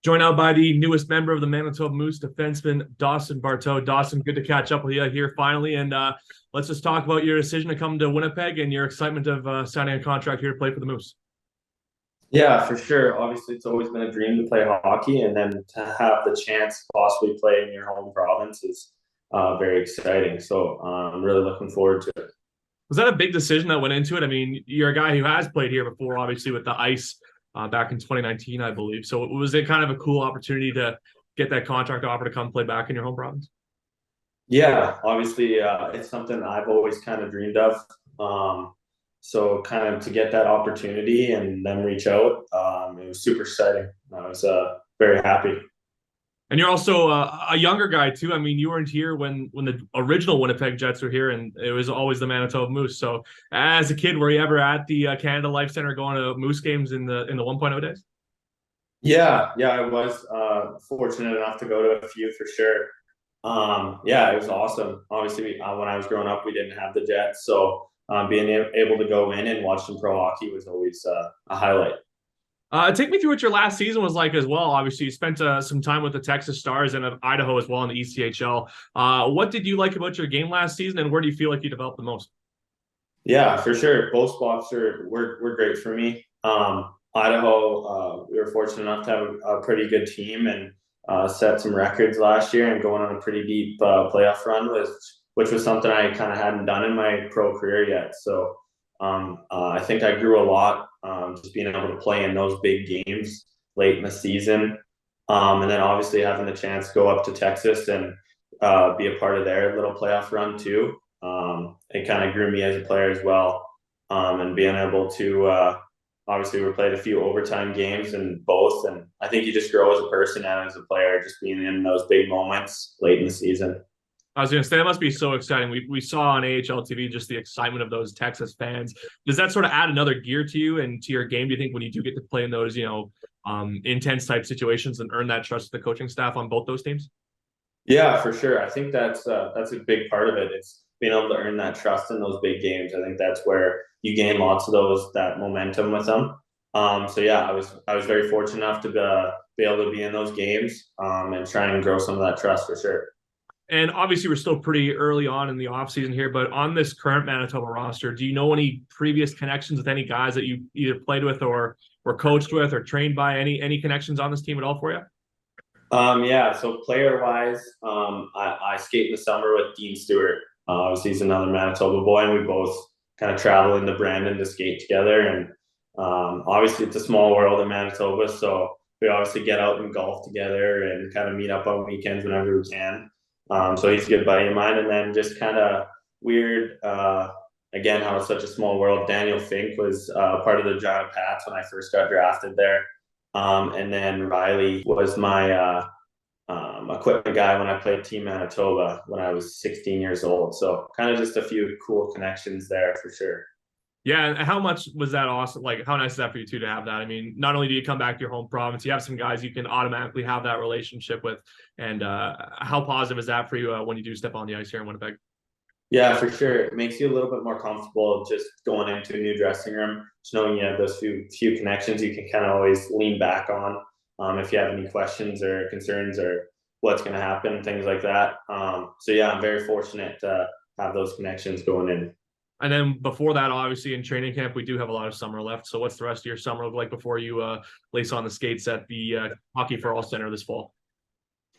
Joined out by the newest member of the Manitoba Moose, defenseman Dawson Barteaux. Dawson, good to catch up with you here finally. And let's just talk about your decision to come to Winnipeg and your excitement of signing a contract here to play for the Moose. Yeah, for sure. Obviously, it's always been a dream to play hockey, and then to have the chance to possibly play in your home province is very exciting. So I'm really looking forward to it. Was that a big decision that went into it? I mean, you're a guy who has played here before, obviously with the Ice back in 2019, I believe. So was it kind of a cool opportunity to get that contract offer to come play back in your home province? Yeah, obviously, it's something I've always kind of dreamed of. So kind of to get that opportunity and then reach out, it was super exciting. I was very happy. And you're also a younger guy too. I mean, you weren't here when the original Winnipeg Jets were here, and it was always the Manitoba Moose. So, as a kid, were you ever at the Canada Life Center going to Moose games in the 1.0 days? Yeah, I was fortunate enough to go to a few for sure. Yeah, it was awesome. Obviously, when I was growing up, we didn't have the Jets, so being able to go in and watch some pro hockey was always a highlight. Take me through what your last season was like as well. Obviously, you spent some time with the Texas Stars and Idaho as well in the ECHL. What did you like about your game last season, and where do you feel like you developed the most? Yeah, for sure. Both spots were great for me. Idaho, we were fortunate enough to have a pretty good team and set some records last year and going on a pretty deep playoff run which was something I kind of hadn't done in my pro career yet. So I think I grew a lot just being able to play in those big games late in the season, and then obviously having the chance to go up to Texas and be a part of their little playoff run too. It kind of grew me as a player as well, and being able to obviously we played a few overtime games in both, and I think you just grow as a person and as a player, just being in those big moments late in the season. I was going to say that must be so exciting. We saw on AHL TV just the excitement of those Texas fans. Does that sort of add another gear to you and to your game? Do you think when you do get to play in those intense type situations and earn that trust of the coaching staff on both those teams? Yeah, for sure. I think that's a big part of it. It's being able to earn that trust in those big games. I think that's where you gain lots of that momentum with them. So yeah, I was very fortunate enough to be able to be in those games and try and grow some of that trust for sure. And obviously, we're still pretty early on in the offseason here, but on this current Manitoba roster, do you know any previous connections with any guys that you either played with or were coached with or trained by? Any connections on this team at all for you? Yeah, so player wise, I skate in the summer with Dean Stewart. Obviously, he's another Manitoba boy, and we both kind of travel into Brandon to skate together. And obviously, it's a small world in Manitoba, so we obviously get out and golf together and kind of meet up on weekends whenever we can. So he's a good buddy of mine. And then just kind of weird, again, how it's such a small world. Daniel Fink was part of the Giant Pats when I first got drafted there. And then Riley was my equipment guy when I played Team Manitoba when I was 16 years old. So kind of just a few cool connections there for sure. Yeah, and how much was that awesome? Like, how nice is that for you two to have that? I mean, not only do you come back to your home province, you have some guys you can automatically have that relationship with. And how positive is that for you when you do step on the ice here in Winnipeg? Yeah, for sure. It makes you a little bit more comfortable just going into a new dressing room, just knowing you have those few connections you can kind of always lean back on if you have any questions or concerns or what's going to happen, things like that. So yeah, I'm very fortunate to have those connections going in. And then before that, obviously in training camp, we do have a lot of summer left. So what's the rest of your summer look like before you lace on the skates at the Hockey for All Center this fall?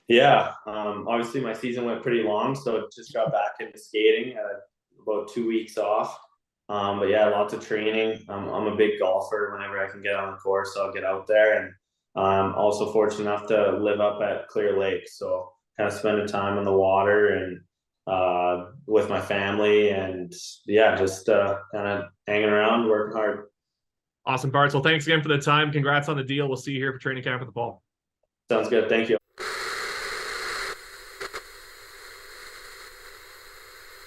Yeah, obviously my season went pretty long, so just got back into skating. About 2 weeks off. But yeah, lots of training. I'm a big golfer. Whenever I can get on the course, I'll get out there. And also fortunate enough to live up at Clear Lake, so kind of spending time in the water and with my family, and yeah, just kind of hanging around, working hard. Awesome, Bart. So thanks again for the time. Congrats on the deal. We'll see you here for training camp in the fall. Sounds good. Thank you.